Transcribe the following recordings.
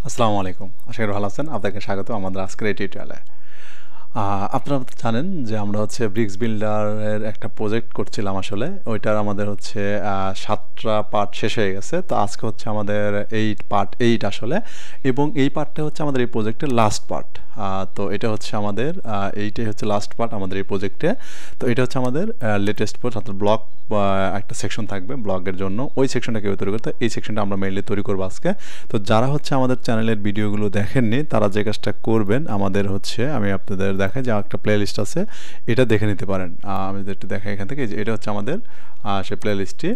আসসালামু আলাইকুম। আশা করি ভালো আছেন। আপনাকে স্বাগত আমাদের আজকের এই টিউটোরিয়ালে। আপনারা জানেন যে আমরা হচ্ছে ব্রিক্স বিল্ডারের একটা প্রজেক্ট করছিলাম আসলে। ওইটার আমাদের হচ্ছে ৭টা পার্ট শেষ হয়ে গেছে। তো আজকে হচ্ছে আমাদের পার্ট 8 আসলে, এবং এই পার্টটা হচ্ছে আমাদের এই প্রজেক্টের লাস্ট পার্ট। তো এটা হচ্ছে আমাদের এইটাই হচ্ছে লাস্ট পার্ট আমাদের এই প্রজেক্টে। তো এটা হচ্ছে আমাদের লেটেস্ট পোস্ট, অর্থাৎ ব্লগ একটা সেকশন থাকবে ব্লগের জন্য। ওই সেকশনটা কেউ তৈরি করতে, এই সেকশনটা আমরা মেইনলি তৈরি করবো আজকে। তো যারা হচ্ছে আমাদের চ্যানেলের ভিডিওগুলো দেখেননি তারা যে কাজটা করবেন, আমাদের হচ্ছে আমি আপনাদের দেখাই যে একটা প্লে লিস্ট আছে, এটা দেখে নিতে পারেন। আমি যেটা দেখাই এখান থেকে, এটা হচ্ছে আমাদের সে প্লে লিস্টটি।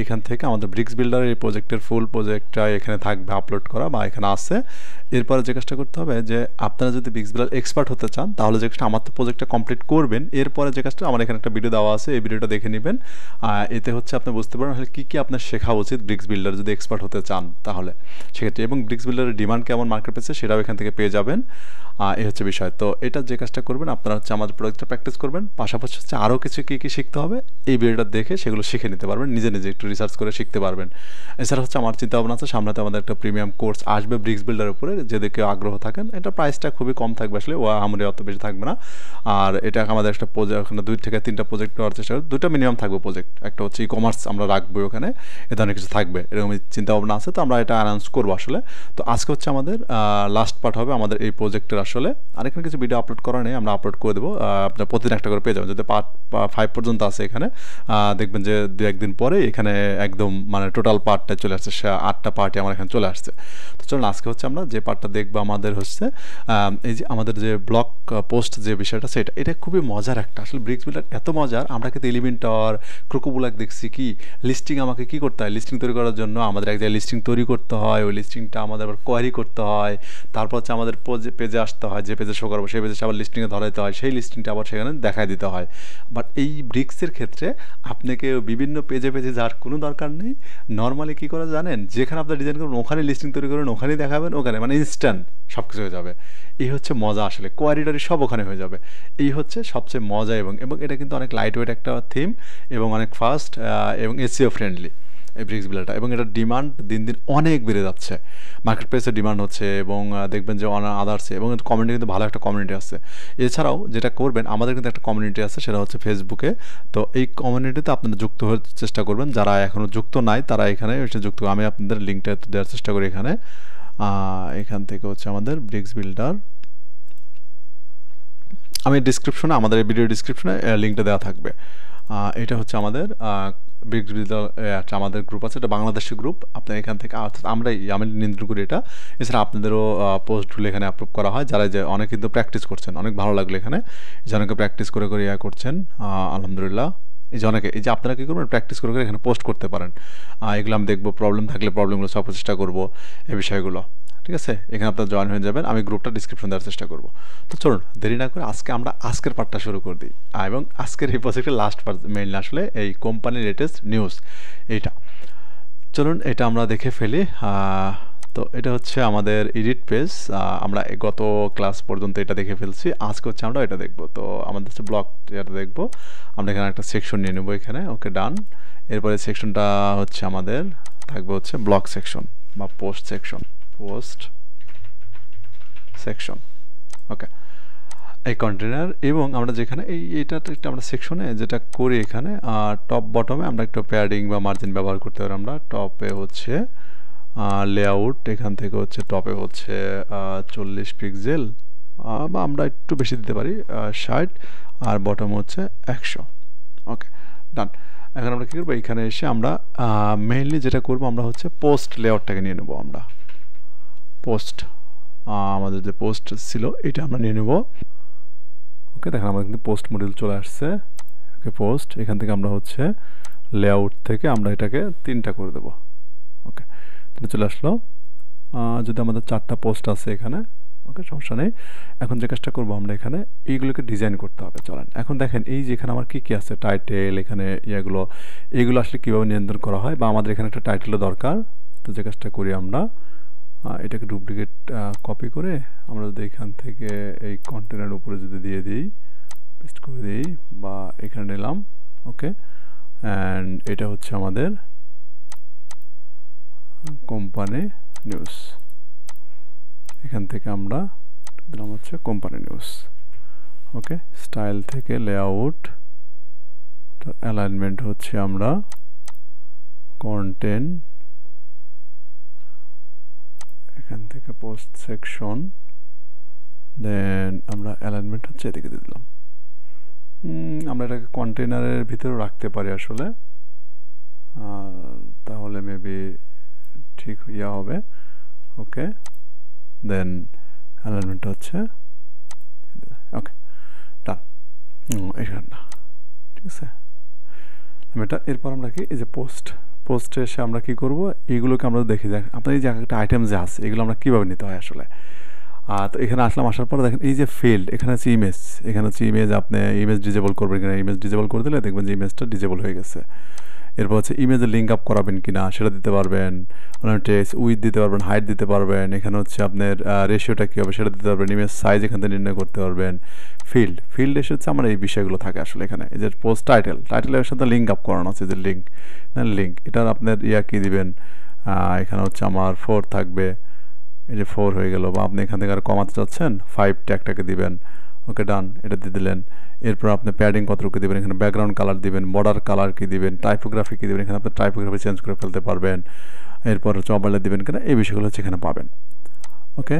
এখান থেকে আমাদের ব্রিক্স বিল্ডার এই প্রজেক্টের ফুল প্রজেক্টটা এখানে থাকবে আপলোড করা বা এখানে আছে। এরপরে যে কাজটা করতে হবে যে আপনারা যদি ব্রিক্স বিল্ডার এক্সপার্ট হতে চান তাহলে যে কাজটা আমার তো প্রজেক্টটা কমপ্লিট করবেন, এরপরে যে কাজটা আমার এখানে একটা ভিডিও দেওয়া আছে, এই ভিডিওটা দেখে নেবেন। এতে হচ্ছে আপনি বুঝতে পারেন আসলে কী আপনার শেখা উচিত ব্রিক্স বিল্ডার যদি এক্সপার্ট হতে চান তাহলে সেক্ষেত্রে, এবং ব্রিক্স বিল্ডারের ডিমান্ড কেমন মার্কেট পেয়েছে সেটাও এখান থেকে পেয়ে যাবেন। এই হচ্ছে বিষয়। তো এটা যে কাজটা করবেন আপনারা হচ্ছে আমাদের প্রজেক্টটা প্র্যাকটিস করবেন, পাশাপাশি হচ্ছে আরও কিছু কী শিখতে হবে এই ভিডিওটা দেখে সেগুলো শিখে নিতে পারবেন, নিজে নিজে একটু রিসার্চ করে শিখতে পারবেন। এছাড়া হচ্ছে আমার চিন্তা ভাবনা আছে সামনেতে আমাদের একটা প্রিমিয়াম কোর্স আসবে ব্রিক্স বিল্ডারের উপরে, যদি কেউ আগ্রহ থাকেন। এটা প্রাইসটা খুবই কম থাকবে আসলে, আমাদের অত বেশি থাকবে না। আর এটা আমাদের একটা প্রজেক্ট, ওখানে 2 থেকে 3টা প্রজেক্ট নেওয়ার চেষ্টা করব, 2টা মিনিমাম থাকবে প্রজেক্ট। একটা হচ্ছে ই কমার্স আমরা রাখবো ওখানে, এ ধরনের কিছু থাকবে এরকম চিন্তা ভাবনা আছে। তো আমরা এটা অ্যানাউন্স করবো আসলে। তো আজকে হচ্ছে আমাদের লাস্ট পার্ট হবে আমাদের এই প্রজেক্টের আসলে। আর এখানে কিছু ভিডিও আপলোড করা নেই, আমরা আপলোড করে দেবো। আপনার প্রতিদিন একটা করে পেয়ে যাবেন, যদি পার্ট 5 পর্যন্ত আছে এখানে। দেখবেন যে 2-1 দিন পরে এখানে একদম মানে টোটাল পার্টটা চলে আসছে, 8টা পার্টি আমার এখানে চলে আসছে। তো চলুন আজকে হচ্ছে আমরা যে পার্টটা দেখবো আমাদের হচ্ছে এই যে আমাদের যে ব্লগ পোস্ট যে বিষয়টা সেটা, এটা খুবই মজার একটা আসলে। ব্রিক্স বিল্ডার এত মজার, আমরা কিন্তু এলিমেন্ট টাওয়ার, ক্রোকোবুলাক দেখছি কি লিস্টিং। আমাকে কি করতে হয় লিস্টিং তৈরি করার জন্য, আমাদের এক জায়গায় লিস্টিং তৈরি করতে হয়, ওই লিস্টিংটা আমাদের আবার কোয়ারি করতে হয়, তারপর হচ্ছে আমাদের পেজে আসতে হয়, যে পেজে শো করবো সেই পেজে আবার লিস্টিংয়ে ধরাইতে হয়, সেই লিস্টিংটা আবার সেখানে দেখায় দিতে হয়। বাট এই ব্রিক্সের ক্ষেত্রে আপনাকে বিভিন্ন পেজে পেজে যাওয়ার কোনো দরকার নেই। নর্মালি কী করে জানেন, যেখানে আপনার ডিজাইন করবেন ওখানে লিস্টিং তৈরি করবেন, ওখানেই দেখাবেন, ওখানে মানে ইনস্ট্যান্ট সব কিছু হয়ে যাবে। এই হচ্ছে মজা আসলে, কোয়ারিটারি সব ওখানে হয়ে যাবে। এই হচ্ছে সবচেয়ে মজা, এবং এটা কিন্তু অনেক লাইট ওয়েট একটা থিম এবং অনেক ফাস্ট এবং এসইও ফ্রেন্ডলি এই ব্রিক্স বিল্ডারটা। এবং এটার ডিমান্ড দিন দিন অনেক বেড়ে যাচ্ছে, মার্কেট প্লেসে ডিমান্ড হচ্ছে, এবং দেখবেন যে আদার্সে, এবং কমিউনিটি কিন্তু ভালো একটা কমিউনিটি আছে। এছাড়াও যেটা করবেন, আমাদের কিন্তু একটা কমিউনিটি আছে, সেটা হচ্ছে ফেসবুকে। তো এই কমিউনিটিতে আপনারা যুক্ত হওয়ার চেষ্টা করবেন, যারা এখনও যুক্ত নাই তারা এখানে এসে যুক্ত। আমি আপনাদের লিঙ্কটা দেওয়ার চেষ্টা করি এখানে। এখান থেকে হচ্ছে আমাদের ব্রিক্স বিল্ডার, আমি ডিসক্রিপশনে, আমাদের এই ভিডিও ডিসক্রিপশনে লিঙ্কটা দেওয়া থাকবে। এটা হচ্ছে আমাদের ব্রিক্স বিল্ডার একটা আমাদের গ্রুপ আছে, এটা বাংলাদেশি গ্রুপ। আপনার এখান থেকে আমি নিয়ন্ত্রণ করি এটা। এছাড়া আপনাদেরও পোস্টগুলো এখানে আপলোড করা হয়, যারা যে অনেক কিন্তু প্র্যাকটিস করছেন, অনেক ভালো লাগলো এখানে যে অনেকে প্র্যাকটিস করে করে করছেন। আলহামদুলিল্লাহ। এই যে অনেকে, এই যে আপনারা কী করবেন, প্র্যাকটিস করে করে এখানে পোস্ট করতে পারেন। এগুলো আমি দেখবো, প্রবলেম থাকলে প্রবলেমগুলো সব চেষ্টা করবো, এই বিষয়গুলো। ঠিক আছে, এখানে আপনারা জয়েন হয়ে যাবেন, আমি গ্রুপটা ডিসক্রিপশন দেওয়ার চেষ্টা করবো। তো চলুন দেরি না করে আজকে আমরা আজকের পার্টটা শুরু করে দিই। এবং আজকের এই প্রজেক্টের লাস্ট পার্ট মেইনলি আসলে এই কোম্পানির লেটেস্ট নিউজ এইটা। চলুন এটা আমরা দেখে ফেলি। তো এটা হচ্ছে আমাদের এডিট পেজ। আমরা গত ক্লাস পর্যন্ত এটা দেখে ফেলছি, আজকে হচ্ছে আমরা এটা দেখব। তো আমাদের হচ্ছে ব্লগ এটা দেখব। আমরা এখানে একটা সেকশন নিয়ে নেব এখানে, ওকে ডান। এরপরে সেকশনটা হচ্ছে আমাদের থাকবে হচ্ছে ব্লগ সেকশন বা পোস্ট সেকশন। ওকে, এই কন্টেনার, এবং আমরা যেখানে এইটা আমরা সেকশনে যেটা করি এখানে টপ বটমে আমরা একটু প্যাডিং বা মার্জিন ব্যবহার করতে পারি। আমরা টপে হচ্ছে লেআউট, এখান থেকে হচ্ছে টপে হচ্ছে 40 পিক্সেল, বা আমরা একটু বেশি দিতে পারি 60, আর বটম হচ্ছে 100। ওকে ডান। এখন আমরা কী করবো, এখানে এসে আমরা মেইনলি যেটা করবো আমরা হচ্ছে পোস্ট লেআউটটাকে নিয়ে নেবো। আমরা পোস্ট, আমাদের যে পোস্ট ছিল এটা আমরা নিয়ে নেব। ওকে দেখেন আমাদের কিন্তু পোস্ট মডিউল চলে আসছে। ওকে পোস্ট, এখান থেকে আমরা হচ্ছে লেআউট থেকে আমরা এটাকে 3টা করে দেবো। ওকে চলে আসলো। যদি আমাদের 4টা পোস্ট আছে এখানে, ওকে সমস্যা নেই। এখন যে কাজটা করবো আমরা এখানে এইগুলোকে ডিজাইন করতে হবে। চলেন এখন দেখেন এই যে এখানে আমার কী কী আছে, টাইটেল এখানে এইগুলো আসলে কীভাবে নিয়ন্ত্রণ করা হয়, বা আমাদের এখানে একটা টাইটেলও দরকার। তো যে কাজটা করি আমরা এটাকে ডুপ্লিকেট কপি করে আমরা যদি এখান থেকে এই কন্টেনার উপরে যদি দিয়ে দিই, পেস্ট করে দিই, বা এখানে নিলাম। ওকে, অ্যান্ড এটা হচ্ছে আমাদের কোম্পানি নিউজ। এখান থেকে আমরা দিলাম হচ্ছে কোম্পানি নিউজ। ওকে, স্টাইল থেকে লেআউট, অ্যালাইনমেন্ট হচ্ছে আমরা কন্টেন্ট, এখান থেকে পোস্ট সেকশন, দেন আমরা অ্যালাইনমেন্ট হচ্ছে এদিকে দিয়ে দিলাম। আমরা এটাকে কন্টেনারের ভিতরেও রাখতে পারি আসলে, তাহলে মেবি ঠিক ইয়া হবে। ওকে, দেন অ্যালাইনমেন্ট হচ্ছে ওকে ডান, এখানে না, ঠিক আছে। এটা এরপর আমরা কি এই যে পোস্টে এসে আমরা কি করব, এইগুলোকে আমরা দেখি দেখ আপনার এই যে একটা আইটেম যে আছে এগুলো আমরা কীভাবে নিতে হয় আসলে। তো এখানে আসলাম, আসার পর দেখেন এই যে ফিল্ড, এখানে হচ্ছে ইমেজ, এখানে হচ্ছে ইমেজ, আপনি ইমেজ ডিজেবল করবেন কিনা, ইমেজ ডিজেবল করে দিলে দেখবেন যে ইমেজটা ডিজেবল হয়ে গেছে। এরপর হচ্ছে ইমেজে লিঙ্ক আপ করাবেন কিনা সেটা দিতে পারবেন, টেক্সট উইথ দিতে পারবেন, হাইট দিতে পারবেন, এখানে হচ্ছে আপনার রেশিওটা কী হবে সেটা দিতে পারবেন, ইমেজ সাইজ এখান থেকে নির্ণয় করতে পারবেন। ফিল্ড এসে হচ্ছে আমার এই বিষয়গুলো থাকে আসলে এখানে। এই যে পোস্ট টাইটেলের সাথে লিঙ্ক আপ করানো আছে, যে লিঙ্ক এটার আপনার কী দিবেন, এখানে হচ্ছে আমার 4 থাকবে, এই যে 4 হয়ে গেল, বা আপনি এখান থেকে আর কমাতে চাচ্ছেন 5 ট্যাগটাকে দিবেন। ওকে ডান, এটা দিয়ে দিলেন। এরপর আপনি প্যাডিং কতটুকু দিবেন, এখানে ব্যাকগ্রাউন্ড কালার দিবেন, বর্ডার কালার কি দিবেন, টাইপোগ্রাফি কি দিবেন, এখানে আপনি টাইপোগ্রাফি চেঞ্জ করে ফেলতে পারবেন। এরপর হচ্ছে ওভারলে দিবেন কিনা, এই বিষয়গুলো হচ্ছে এখানে পাবেন। ওকে,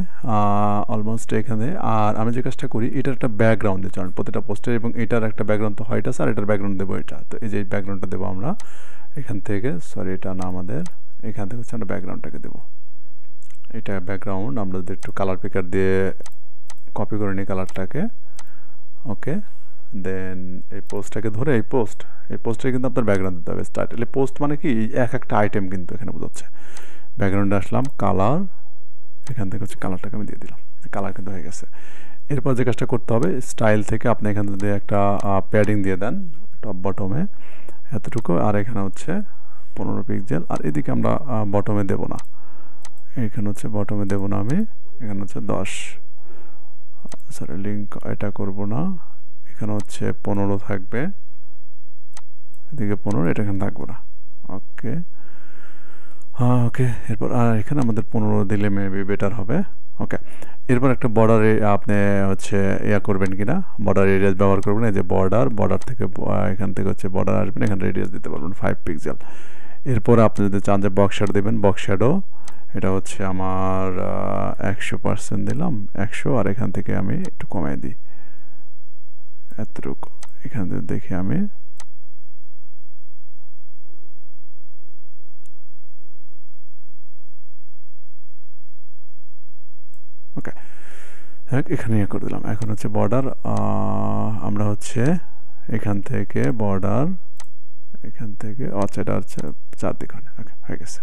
অলমোস্ট এখানে। আর আমি যে কাজটা করি, এটার একটা ব্যাকগ্রাউন্ড দিতে চান প্রতিটা পোস্টের, এবং এটার একটা ব্যাকগ্রাউন্ড তো হোয়াইট আছে, আর এটার ব্যাকগ্রাউন্ড দেবো এটা। তো এই যে ব্যাকগ্রাউন্ডটা দেবো আমরা এখান থেকে, সরি এটা না, আমাদের এখান থেকে হচ্ছে আমরা ব্যাকগ্রাউন্ডটাকে দেবো। এটা ব্যাকগ্রাউন্ড আমরা যদি একটু কালার পিকার দিয়ে কপি করে নিই কালারটাকে। ওকে, দেন এই পোস্টটাকে ধরে এই পোস্টে কিন্তু আপনার ব্যাকগ্রাউন্ড দিতে হবে। টাইটেল পোস্ট মানে কি একটা আইটেম কিন্তু এখানে বোঝাচ্ছে। ব্যাকগ্রাউন্ডে আসলাম, কালার, এখান থেকে হচ্ছে কালারটাকে আমি দিয়ে দিলাম, কালার কিন্তু হয়ে গেছে। এরপর যে কাজটা করতে হবে, স্টাইল থেকে আপনি এখান থেকে একটা প্যাডিং দিয়ে দেন টপ বটমে এতটুকু, আর এখানে হচ্ছে 15 পিক্সেল, আর এদিকে আমরা বটমে দেব না, এখানে হচ্ছে বটমে দেব না আমি, এখানে হচ্ছে 10, সরি লিঙ্ক এটা করব না, এখানে হচ্ছে 15 থাকবে, এদিকে 15, এটা এখানে থাকবো না। ওকে, ওকে, এরপর আর এখানে আমাদের 15 দিলে মেবি বেটার হবে। ওকে, এরপর একটা বর্ডারে আপনি হচ্ছে করবেন কিনা, বর্ডার এরিয়াস ব্যবহার করবেন। এই যে বর্ডার থেকে এখান থেকে হচ্ছে বর্ডার আসবেন, এখানে রেডিয়াস দিতে পারবেন 5 পিক্সেল। এরপর আপনি যদি চান যে বক্স শ্যাডো দেবেন, বক্স শ্যাডো এটা হচ্ছে আমার 100% দিলাম, 100, আর এখান থেকে আমি একটু কমাই দিই এতটুকু, এখান থেকে দেখি আমি ওকে এখানে করে দিলাম। এখন হচ্ছে বর্ডার, আমরা হচ্ছে এখান থেকে বর্ডার, এখান থেকে এটা হচ্ছে 4 দিকে। ওকে, হয়ে গেছে।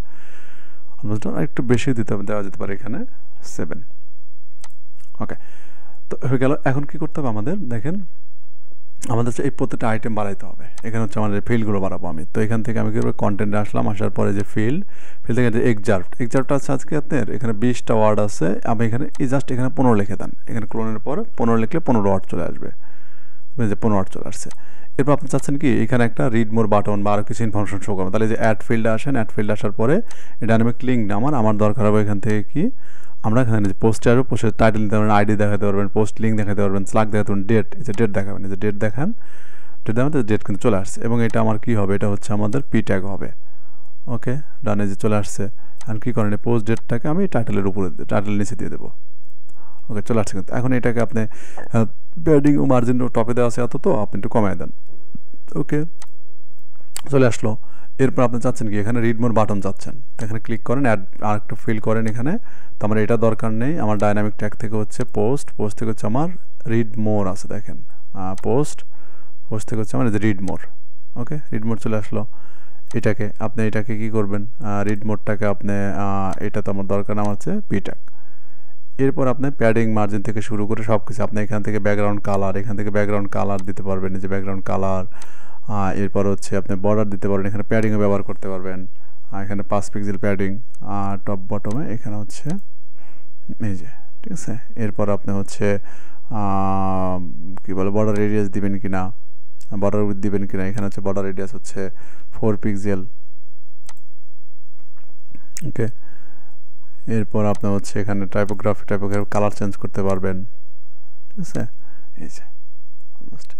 অলমোস্ট একটু বেশি দেওয়া যেতে পারে এখানে 7। ওকে, তো হয়ে গেল। এখন কি করতে হবে আমাদের, দেখেন আমাদের হচ্ছে এই প্রত্যেকটা আইটেম বাড়াইতে হবে। এখানে হচ্ছে আমাদের ফিল্ডগুলো বাড়াবো আমি। তো এখান থেকে আমি কি করবো, কন্টেন্টে আসলাম, আসার পরে যে ফিল্ড থেকে যে এক্সার্ভটা আছে আজকে আপনার এখানে 20টা ওয়ার্ড আছে, আমি এখানে জাস্ট এখানে 15 লিখে দেন, এখানে ক্লোনের পর 15 লিখলে 15 ওয়ার্ড চলে আসবে, যে 15 ওয়ার্ড চলে আসছে। এরপর আপনি চাচ্ছেন কি এখানে একটা রিড মোর বাটন বা আরও কিছু ইনফরমেশন শো করবেন, তাহলে যে অ্যাড ফিল্ডে আসেন, অ্যাড ফিল্ডে আসার পরে ডাইনামিক লিঙ্ক আমার দরকার হবে এখান থেকে কি, আমরা এখানে যে পোস্টে আসবো, পোস্টের টাইটেল দিতে পারবেন, আইডি দেখাতে পারবেন, পোস্ট লিঙ্ক দেখাতে পারবেন, স্ল্যাগ দেখাতে পারবেন, ডেট, এই যে ডেট দেখাবেন, এই যে ডেট দেখান, ডেট কিন্তু চলে আসছে। এবং এটা আমার কি হবে, এটা হচ্ছে আমাদের পি ট্যাগ হবে। ওকে, ডানে যে চলে আসছে। আর কী করেন, পোস্ট ডেটটাকে আমি টাইটেলের উপরে, টাইটেলের নিচে দিয়ে দেবো। ওকে, চলে আসছে কিন্তু। এখন এটাকে আপনি প্যাডিং ও মার্জিন টপে দেওয়া আছে এত, তো আপনি একটু কমায় দেন। ওকে, চলে আসলো। এরপর আপনি চাচ্ছেন কি এখানে রিড মোর বাটন চাচ্ছেন, তো এখানে ক্লিক করেন, অ্যাড আর একটা ফিল করেন এখানে। তো আমার এটা দরকার নেই, আমার ডাইনামিক ট্যাগ থেকে হচ্ছে পোস্ট থেকে হচ্ছে আমার রিড মোর আছে, দেখেন পোস্ট থেকে হচ্ছে আমার রিড মোর। ওকে, রিড মোর চলে আসলো। এটাকে কি করবেন, রিড মোডটাকে আপনি এটা তো আমার দরকার না, আমার হচ্ছে পি ট্যাগ। এরপর আপনি প্যাডিং মার্জিন থেকে শুরু করে সব কিছু আপনি এখান থেকে ব্যাকগ্রাউন্ড কালার দিতে পারবেন, এই যে ব্যাকগ্রাউন্ড কালার। এরপর হচ্ছে আপনি বর্ডার দিতে পারবেন, এখানে প্যাডিংও ব্যবহার করতে পারবেন, এখানে 5 পিক্সেল প্যাডিং, টপ বটমে এখানে হচ্ছে এই যে, ঠিক আছে। এরপর আপনি হচ্ছে কী বলে, বর্ডার রেডিয়াস দিবেন কিনা, এখানে হচ্ছে বর্ডার রেডিয়াস হচ্ছে 4 পিক্সেল। ওকে, এরপর আপনার হচ্ছে এখানে টাইপোগ্রাফি কালার চেঞ্জ করতে পারবেন, ঠিক আছে। এই যে অলমোস্ট,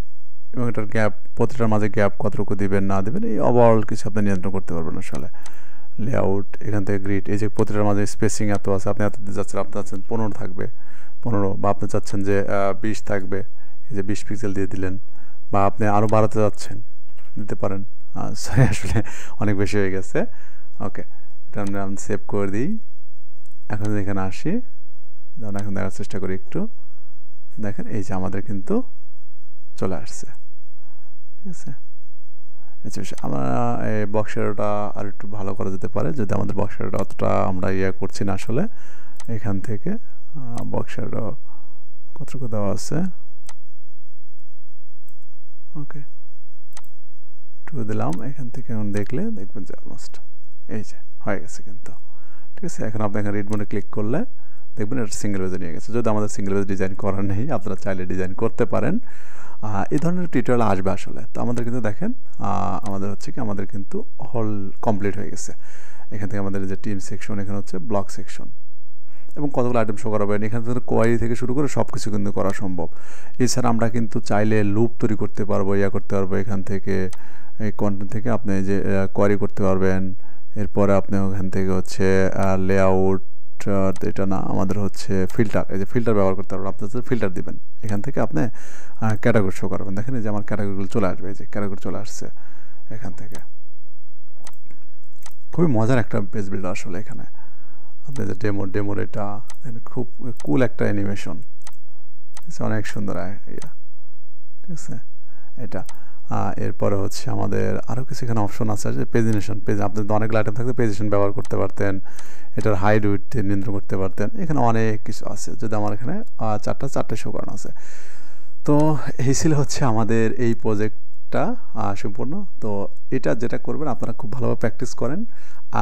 এবং এটার গ্যাপ, প্রতিটার মাঝে গ্যাপ কতটুকু দিবেন না দিবেন এই ওভারঅল কিছু আপনি নিয়ন্ত্রণ করতে পারবেন আসলে। লেআউট, এখান থেকে গ্রিড, এই যে প্রতিটার মাঝে স্পেসিং এত আছে, আপনি এত দিতে যাচ্ছেন, আপনি চাচ্ছেন 15 থাকবে 15, বা আপনি চাচ্ছেন যে 20 থাকবে, এই যে 20 পিক্সেল দিয়ে দিলেন, বা আপনি আরও বাড়াতে যাচ্ছেন দিতে পারেন। সরি আসলে অনেক বেশি হয়ে গেছে। ওকে, এটা আমি সেভ করে দিই। এখন এখানে আসি, যেমন এখন দেখার চেষ্টা করি একটু, দেখেন এই যে আমাদের কিন্তু চলে আসছে, ঠিক আছে। আমরা এই বক্স শ্যাডোটা আর একটু ভালো করা যেতে পারে, যদি আমাদের বক্স শ্যাডোটা অতটা আমরা করছি না আসলে। এখান থেকে বক্স শ্যাডো কতটুকু দেওয়া আছে, ওকে 2 দিলাম। এখান থেকে এখন দেখলে দেখবেন যে অলমোস্ট এই যে হয়ে গেছে কিন্তু, ঠিক আছে। এখন আপনি এখানে রিড মোডে ক্লিক করলে দেখবেন এটা সিঙ্গেল পেজে নিয়ে গেছে। যদি আমাদের সিঙ্গেল পেজ ডিজাইন করার নেই, আপনারা চাইলে ডিজাইন করতে পারেন। এই ধরনের টিউটোরিয়াল আসবে আসলে। তো আমাদের কিন্তু দেখেন আমাদের হচ্ছে কি, আমাদের কিন্তু হল কমপ্লিট হয়ে গেছে। এখান থেকে আমাদের যে টিম সেকশন, এখানে হচ্ছে ব্লক সেকশন, এবং কতগুলো আইটেম শো করাবেন। এখান থেকে কোয়ারি থেকে শুরু করে সব কিছু কিন্তু করা সম্ভব। এছাড়া আমরা কিন্তু চাইলে লুপ তৈরি করতে পারবো, করতে পারবো। এখান থেকে এই কন্টেন্ট থেকে আপনি যে কোয়ারি করতে পারবেন। এরপরে আপনি ওখান থেকে হচ্ছে লেআউট, এটা না, আমাদের হচ্ছে ফিল্টার, এই যে ফিল্টার ব্যবহার করতে পারবেন। আপনি হচ্ছে ফিল্টার দিবেন, এখান থেকে আপনি ক্যাটাগরি শো করবেন। দেখেন এই যে আমার ক্যাটাগরিগুলো চলে আসবে, এই যে ক্যাটাগরি চলে আসছে এখান থেকে। খুবই মজার একটা পেজ বিল্ডার আসলে। এখানে আপনি যে ডেমোর এটা খুব কুল একটা অ্যানিমেশন, ঠিক আছে, অনেক সুন্দর ইয়া, ঠিক আছে এটা। এরপরে হচ্ছে আমাদের আরও কিছু এখানে অপশন আছে, যে পেজিনেশন, আপনি অনেকগুলো আইটেম থাকতে পেজিনেশন ব্যবহার করতে পারতেন, এটার হাইট উইডথ নিয়ন্ত্রণ করতে পারতেন। এখানে অনেক কিছু আছে, যদি আমার এখানে চারটে শো করানো আছে। তো এই ছিল হচ্ছে আমাদের এই প্রজেক্টটা সম্পূর্ণ। তো এটা যেটা করবেন, আপনারা খুব ভালোভাবে প্র্যাকটিস করেন।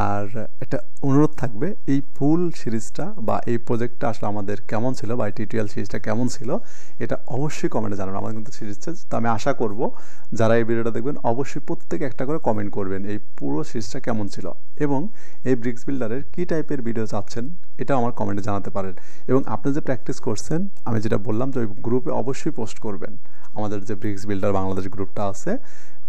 আর একটা অনুরোধ থাকবে, এই ফুল সিরিজটা বা এই প্রজেক্টটা আসলে আমাদের কেমন ছিল, বা এই টিউটোরিয়াল সিরিজটা কেমন ছিল, এটা অবশ্যই কমেন্টে জানাবেন। আমাদের কিন্তু সিরিজটা, তো আমি আশা করব যারা এই ভিডিওটা দেখবেন অবশ্যই প্রত্যেকে একটা করে কমেন্ট করবেন এই পুরো সিরিজটা কেমন ছিল, এবং এই ব্রিক্স বিল্ডারের কী টাইপের ভিডিও চাচ্ছেন এটা আমার কমেন্টে জানাতে পারেন। এবং আপনি যে প্র্যাকটিস করছেন, আমি যেটা বললাম, যে ওই গ্রুপে অবশ্যই পোস্ট করবেন। আমাদের যে ব্রিক্স বিল্ডার বাংলাদেশ গ্রুপটা আছে,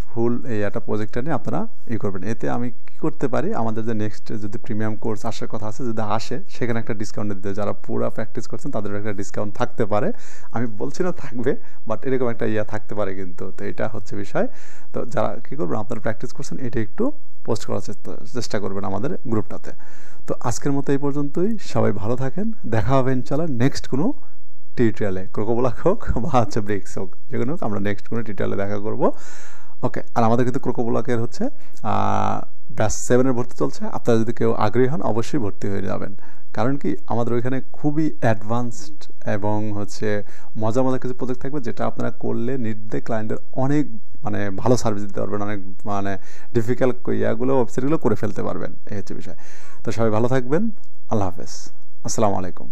ফুল এই একটা প্রজেক্টটা নিয়ে আপনারা করবেন। এতে আমি কি করতে পারি, আমাদের যে নেক্সট যদি প্রিমিয়াম কোর্স আসার কথা আছে, যদি আসে সেখানে একটা ডিসকাউন্ট দিতে, যারা পুরো প্র্যাকটিস করছেন তাদের একটা ডিসকাউন্ট থাকতে পারে। আমি বলছি না থাকবে, বাট এরকম একটা থাকতে পারে কিন্তু। তো এটা হচ্ছে বিষয়। তো যারা কী করবেন, আপনারা প্র্যাকটিস করছেন, এটা একটু পোস্ট করার চেষ্টা করবেন আমাদের গ্রুপটাতে। তো আজকের মতো এই পর্যন্তই। সবাই ভালো থাকেন, দেখা হবে ইনশাআল্লাহ নেক্সট কোনো টিউটোরিয়ালে। ক্রোকোব্লক হোক বা হচ্ছে ব্রিক্স হোক, যেগুলো হোক, আমরা নেক্সট কোনো টিউটোরিয়ালে দেখা করবো। ওকে, আর আমাদের কিন্তু ক্রোকোব্লকের হচ্ছে ব্যাচ 7-এর ভর্তি চলছে। আপনারা যদি কেউ আগ্রহী হন অবশ্যই ভর্তি হয়ে যাবেন। কারণ কি, আমাদের ওইখানে খুবই অ্যাডভান্সড এবং হচ্ছে মজার কিছু প্রজেক্ট থাকবে, যেটা আপনারা করলে নির্দেশ ক্লায়েন্টের অনেক ভালো সার্ভিস দিতে পারবেন, অনেক ডিফিকাল্ট ওয়েবসাইটগুলো করে ফেলতে পারবেন। এই হচ্ছে বিষয়। তো সবাই ভালো থাকবেন। আল্লাহ হাফেজ, আসসালামু আলাইকুম।